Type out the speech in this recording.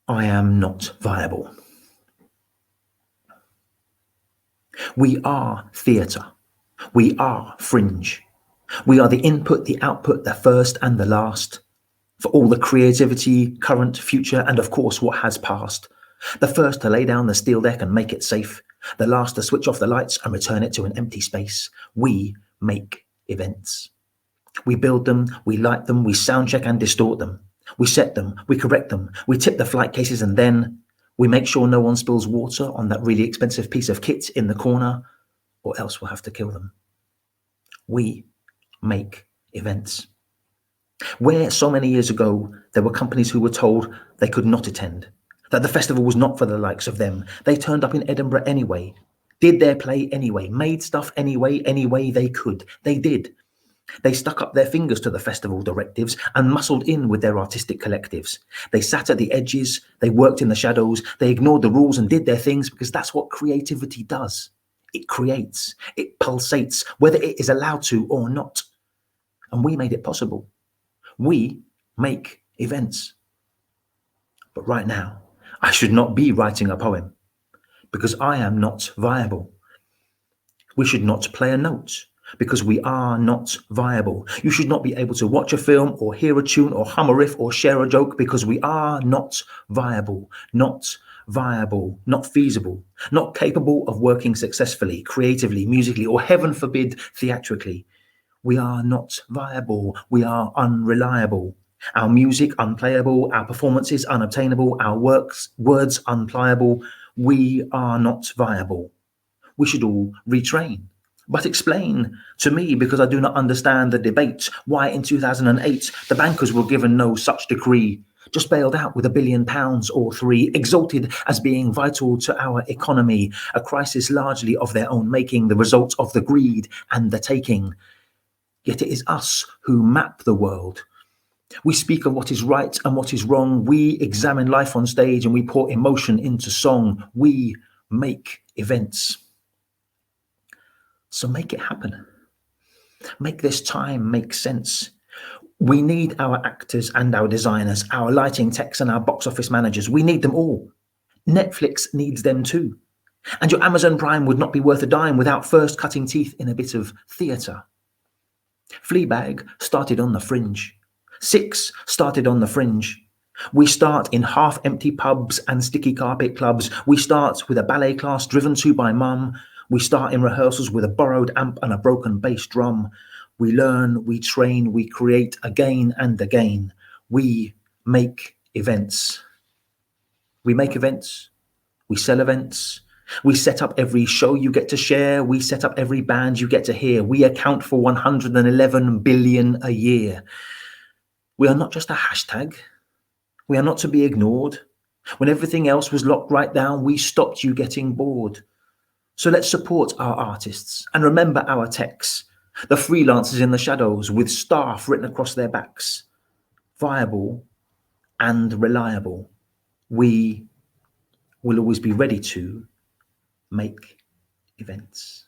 I am not viable. We are theatre. We are fringe. We are the input, the output, the first and the last. For all the creativity, current, future, and of course what has passed. The first to lay down the steel deck and make it safe. The last to switch off the lights and return it to an empty space. We make events. We build them, we light them, we sound check and distort them. We set them, we correct them, we tip the flight cases, and then we make sure no one spills water on that really expensive piece of kit in the corner, or else we'll have to kill them. We make events. Where so many years ago there were companies who were told they could not attend, that the festival was not for the likes of them, they turned up in Edinburgh anyway, did their play anyway, made stuff anyway, any way they could. They did. They stuck up their fingers to the festival directives and muscled in with their artistic collectives. They sat at the edges, they worked in the shadows, they ignored the rules and did their things, because that's what creativity does. It creates, it pulsates, whether it is allowed to or not. And we made it possible. We make events. But right now, I should not be writing a poem, because I am not viable. We should not play a note, because we are not viable. You should not be able to watch a film or hear a tune or hum a riff or share a joke, because we are not viable, not feasible, not capable of working successfully, creatively, musically, or heaven forbid, theatrically. We are not viable. We are unreliable. Our music unplayable, our performances unobtainable, our words unpliable. We are not viable. We should all retrain. But explain to me, because I do not understand the debate, why in 2008 the bankers were given no such decree, just bailed out with £1 billion or three, exalted as being vital to our economy, a crisis largely of their own making, the result of the greed and the taking. Yet it is us who map the world. We speak of what is right and what is wrong. We examine life on stage and we pour emotion into song. We make events. So make it happen. Make this time make sense. We need our actors and our designers, our lighting techs and our box office managers. We need them all. Netflix needs them too. And your Amazon Prime would not be worth a dime without first cutting teeth in a bit of theatre. Fleabag started on the fringe. Six started on the fringe. We start in half-empty pubs and sticky carpet clubs. We start with a ballet class driven to by mum. We start in rehearsals with a borrowed amp and a broken bass drum. We learn, we train, we create again and again. We make events. We make events. We sell events. We set up every show you get to share. We set up every band you get to hear. We account for 111 billion a year. We are not just a hashtag. We are not to be ignored. When everything else was locked right down, we stopped you getting bored. So let's support our artists and remember our techs, the freelancers in the shadows with staff written across their backs. Viable and reliable. We will always be ready to make events.